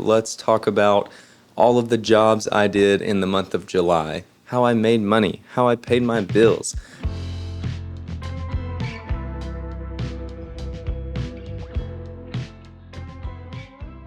Let's talk about all of the jobs I did in the month of July, how I made money, how I paid my bills.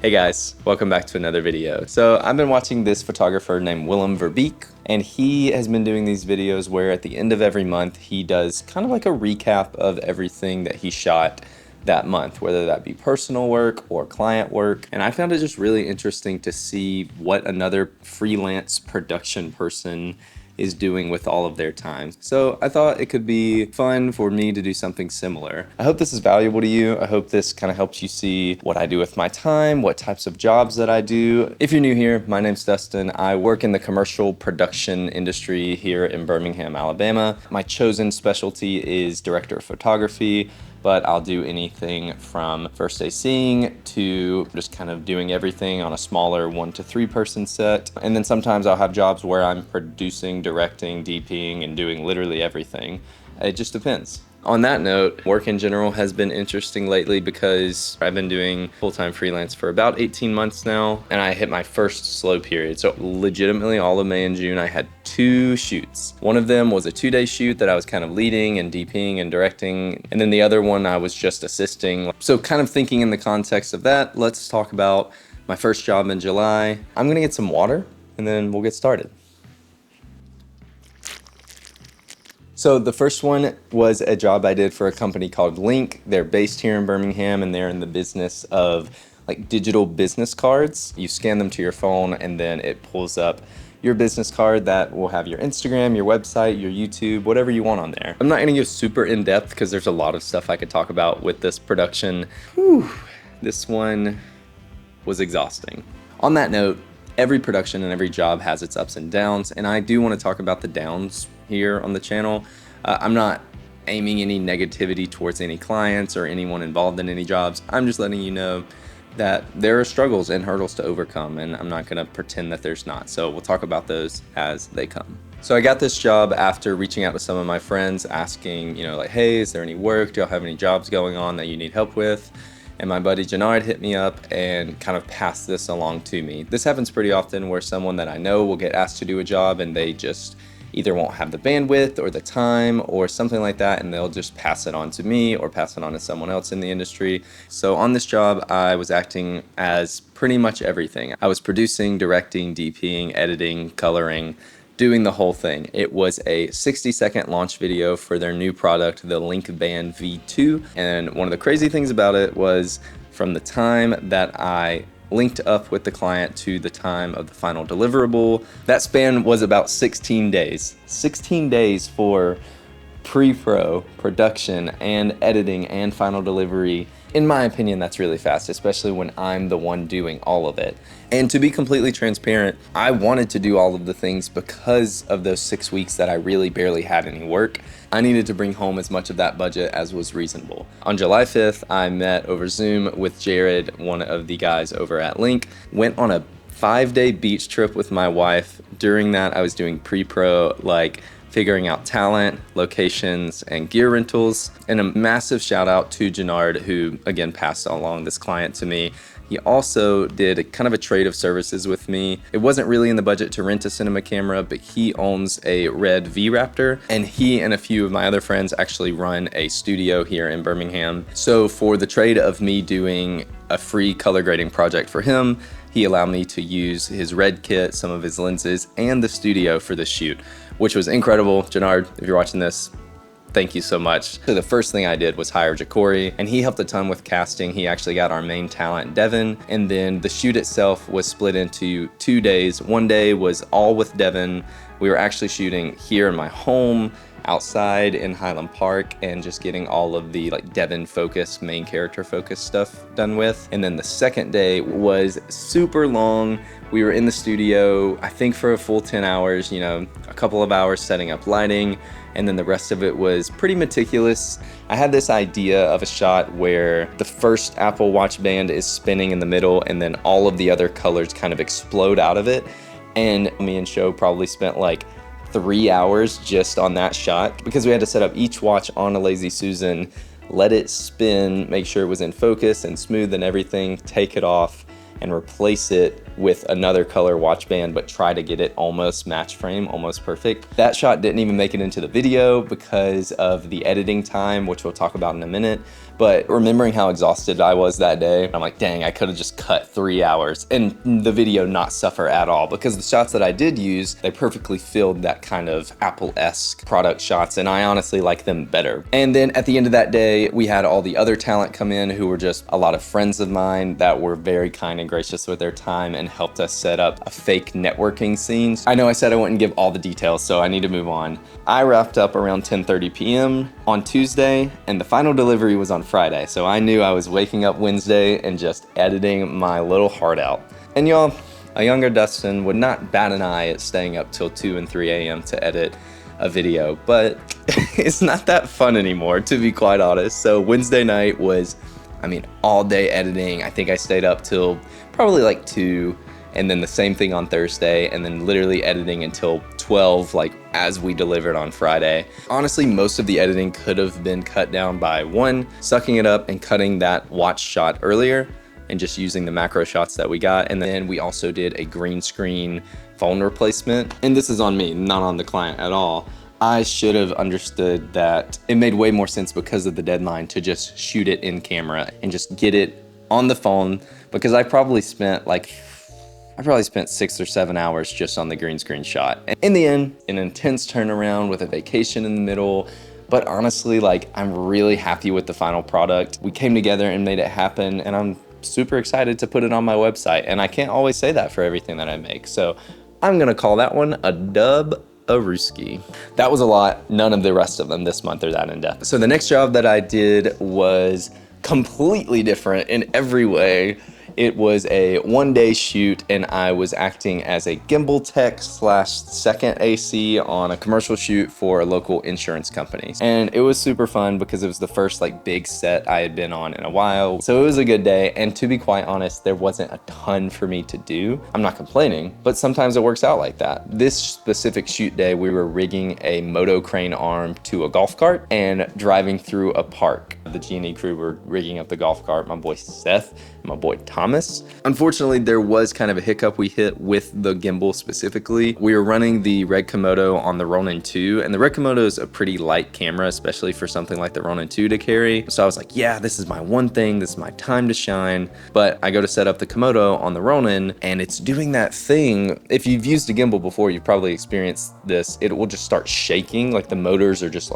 Hey guys, welcome back to another video. So I've been watching this photographer named Willem Verbeek, and he has been doing these videos where at the end of every month he does kind of like a recap of everything that he shot that month, whether that be personal work or client work. And I found it just really interesting to see what another freelance production person is doing with all of their time. So I thought it could be fun for me to do something similar. I hope this is valuable to you. I hope this kind of helps you see what I do with my time, what types of jobs that I do. If you're new here, my name's Dustin. I work in the commercial production industry here in Birmingham, Alabama. My chosen specialty is director of photography, but I'll do anything from first day seeing to just kind of doing everything on a smaller 1 to 3 person set. And then sometimes I'll have jobs where I'm producing, directing, DPing, and doing literally everything. It just depends. On that note, work in general has been interesting lately because I've been doing full-time freelance for about 18 months now, and I hit my first slow period. So legitimately all of May and June, I had 2 shoots. One of them was a 2-day shoot that I was kind of leading and DPing and directing, and then the other one I was just assisting. So kind of thinking in the context of that, let's talk about my first job in July. I'm gonna get some water and then we'll get started. So the first one was a job I did for a company called Link. They're based here in Birmingham and they're in the business of like digital business cards. You scan them to your phone and then it pulls up your business card that will have your Instagram, your website, your YouTube, whatever you want on there. I'm not gonna go super in depth because there's a lot of stuff I could talk about with this production. Whew, this one was exhausting. On that note, every production and every job has its ups and downs, and I do want to talk about the downs here on the channel. I'm not aiming any negativity towards any clients or anyone involved in any jobs. I'm just letting you know that there are struggles and hurdles to overcome, and I'm not going to pretend that there's not. So we'll talk about those as they come. So I got this job after reaching out to some of my friends asking, like, hey, is there any work? Do y'all have any jobs going on that you need help with? And my buddy Jannard hit me up and kind of passed this along to me. This happens pretty often where someone that I know will get asked to do a job and they just either won't have the bandwidth or the time or something like that, and they'll just pass it on to me or pass it on to someone else in the industry. So on this job, I was acting as pretty much everything. I was producing, directing, DPing, editing, coloring, doing the whole thing. It was a 60-second launch video for their new product, the Link Band V2. And one of the crazy things about it was from the time that I linked up with the client to the time of the final deliverable, that span was about 16 days. 16 days for pre-pro, production, and editing, and final delivery. In my opinion, that's really fast, especially when I'm the one doing all of it. And to be completely transparent, I wanted to do all of the things because of those 6 weeks that I really barely had any work. I needed to bring home as much of that budget as was reasonable. On July 5th, I met over Zoom with Jared, one of the guys over at Link, went on a 5-day beach trip with my wife. During that, I was doing pre-pro, like figuring out talent, locations, and gear rentals. And a massive shout out to Jannard, who again passed along this client to me. He also did kind of a trade of services with me. It wasn't really in the budget to rent a cinema camera, but he owns a red V-Raptor, and he and a few of my other friends actually run a studio here in Birmingham. So for the trade of me doing a free color grading project for him, he allowed me to use his red kit, some of his lenses, and the studio for the shoot, which was incredible. Jannard, if you're watching this, thank you so much. So the first thing I did was hire Jacory, and he helped a ton with casting. He actually got our main talent, Devin, and then the shoot itself was split into 2 days. One day was all with Devin. We were actually shooting here in my home, outside in Highland Park, and just getting all of the like Devin focused, main character focused stuff done with. And then the second day was super long. We were in the studio, I think for a full 10 hours, a couple of hours setting up lighting, and then the rest of it was pretty meticulous. I had this idea of a shot where the first Apple Watch band is spinning in the middle and then all of the other colors kind of explode out of it. And me and Sho probably spent like 3 hours just on that shot because we had to set up each watch on a Lazy Susan, let it spin, make sure it was in focus and smooth and everything, take it off, and replace it with another color watch band, but try to get it almost match frame, almost perfect. That shot didn't even make it into the video because of the editing time, which we'll talk about in a minute. But remembering how exhausted I was that day, I'm like, dang, I could have just cut 3 hours and the video not suffer at all, because the shots that I did use, they perfectly filled that kind of Apple-esque product shots, and I honestly like them better. And then at the end of that day, we had all the other talent come in who were just a lot of friends of mine that were very kind and gracious with their time and helped us set up a fake networking scene. I know I said I wouldn't give all the details, so I need to move on. I wrapped up around 10:30 p.m. on Tuesday, and the final delivery was on Friday, so I knew I was waking up Wednesday and just editing my little heart out. And y'all, a younger Dustin would not bat an eye at staying up till 2 and 3 a.m. to edit a video, but it's not that fun anymore, to be quite honest. So Wednesday night was, all day editing. I think I stayed up till probably like 2, and then the same thing on Thursday, and then literally editing until 12, like as we delivered on Friday. Honestly, most of the editing could have been cut down by one, sucking it up and cutting that watch shot earlier and just using the macro shots that we got. And then we also did a green screen phone replacement. And this is on me, not on the client at all. I should have understood that it made way more sense because of the deadline to just shoot it in camera and just get it on the phone, because I probably spent 6 or 7 hours just on the green screen shot. And in the end, an intense turnaround with a vacation in the middle. But honestly, I'm really happy with the final product. We came together and made it happen, and I'm super excited to put it on my website. And I can't always say that for everything that I make. So I'm gonna call that one a dub. A Ruski. That was a lot. None of the rest of them this month are that in depth. So the next job that I did was completely different in every way. It was a one-day shoot, and I was acting as a gimbal tech / second AC on a commercial shoot for a local insurance company. And it was super fun because it was the first big set I had been on in a while. So it was a good day, and to be quite honest, there wasn't a ton for me to do. I'm not complaining, but sometimes it works out like that. This specific shoot day, we were rigging a moto crane arm to a golf cart and driving through a park. The G&E crew were rigging up the golf cart, my boy Seth, and my boy Thomas. Unfortunately, there was kind of a hiccup we hit with the gimbal specifically. We were running the Red Komodo on the Ronin 2, and the Red Komodo is a pretty light camera, especially for something like the Ronin 2 to carry. So I was like, yeah, this is my one thing, this is my time to shine. But I go to set up the Komodo on the Ronin, and it's doing that thing. If you've used a gimbal before, you've probably experienced this. It will just start shaking, the motors are just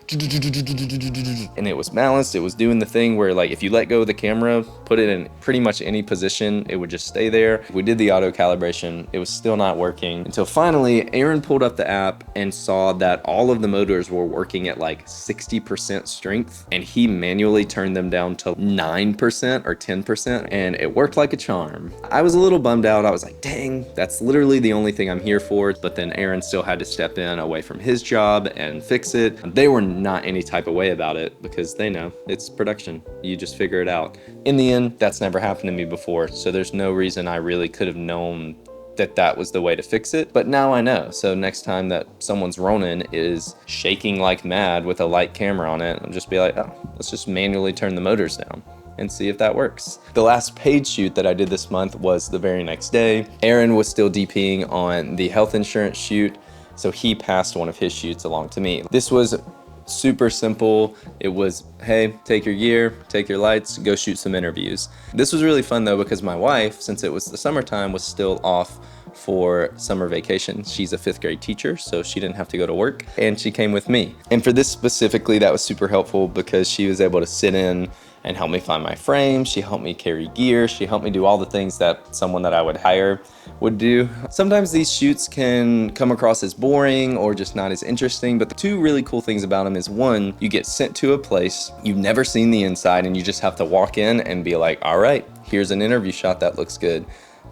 and it was balanced. It was doing the thing where if you let go of the camera, put it in pretty much any position, it would just stay there. We did the auto calibration. It was still not working until finally Aaron pulled up the app and saw that all of the motors were working at 60% strength, and he manually turned them down to 9% or 10%, and it worked like a charm. I was a little bummed out. I was like, dang, that's literally the only thing I'm here for. But then Aaron still had to step in away from his job and fix it. They were not any type of way about it because they know it's production. You just figure it out. In the end, that's never happened to me before, so there's no reason I really could have known that was the way to fix it, but now I know. So next time that someone's Ronin is shaking like mad with a light camera on it, I'll just be like, oh, let's just manually turn the motors down and see if that works. The last paid shoot that I did this month was the very next day. Aaron was still DPing on the health insurance shoot, so he passed one of his shoots along to me. This was super simple. It was, hey, take your gear, take your lights, go shoot some interviews. This was really fun though, because my wife, since it was the summertime, was still off for summer vacation. She's a 5th grade teacher, so she didn't have to go to work, and she came with me. And for this specifically, that was super helpful because she was able to sit in and help me find my frame. She helped me carry gear. She helped me do all the things that someone that I would hire would do. Sometimes these shoots can come across as boring or just not as interesting, but the two really cool things about them is, one, you get sent to a place, you've never seen the inside, and you just have to walk in and be like, all right, here's an interview shot that looks good.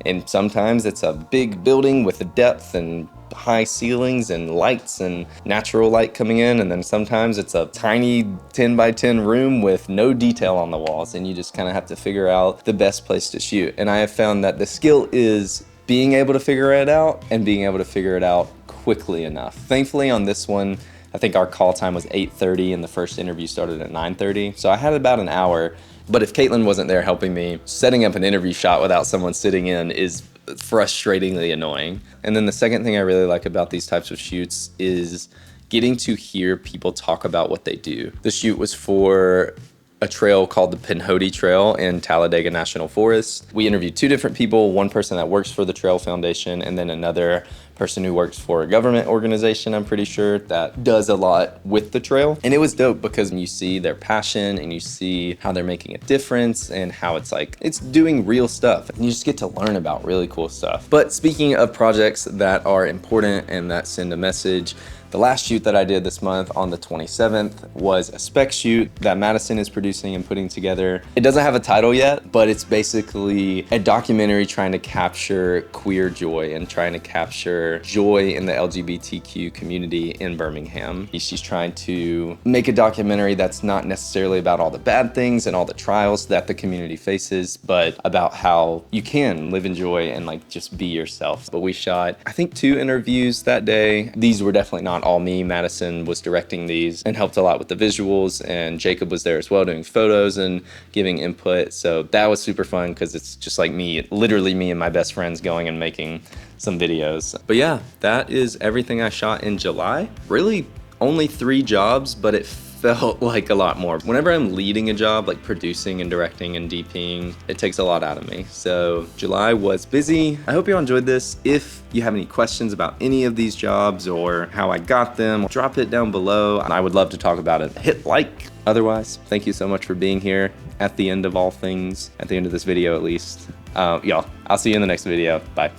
And sometimes it's a big building with a depth and high ceilings and lights and natural light coming in, and then sometimes it's a tiny 10 by 10 room with no detail on the walls, and you just kind of have to figure out the best place to shoot. And I have found that the skill is being able to figure it out and being able to figure it out quickly enough. Thankfully on this one, I think our call time was 8:30 and the first interview started at 9:30, so I had about an hour. But if Caitlin wasn't there helping me, setting up an interview shot without someone sitting in is frustratingly annoying. And then the second thing I really like about these types of shoots is getting to hear people talk about what they do. The shoot was for a trail called the Pinhoti Trail in Talladega National Forest. We interviewed 2 different people, one person that works for the Trail Foundation and then another person who works for a government organization, I'm pretty sure, that does a lot with the trail. And it was dope because you see their passion and you see how they're making a difference and how it's like, it's doing real stuff. And you just get to learn about really cool stuff. But speaking of projects that are important and that send a message, the last shoot that I did this month on the 27th was a spec shoot that Madison is producing and putting together. It doesn't have a title yet, but it's basically a documentary trying to capture queer joy and trying to capture joy in the LGBTQ community in Birmingham. She's trying to make a documentary that's not necessarily about all the bad things and all the trials that the community faces, but about how you can live in joy and like just be yourself. But we shot, I think, 2 interviews that day. These were definitely not all me. Madison was directing these and helped a lot with the visuals, and Jacob was there as well doing photos and giving input. So that was super fun because it's just like me, literally me and my best friends going and making some videos. But yeah, that is everything I shot in July. Really only 3 jobs, but it felt like a lot more. Whenever I'm leading a job, like producing and directing and DPing, it takes a lot out of me. So July was busy. I hope you all enjoyed this. If you have any questions about any of these jobs or how I got them, drop it down below. I would love to talk about it. Hit like. Otherwise, thank you so much for being here at the end of all things, at the end of this video at least. Y'all, I'll see you in the next video. Bye.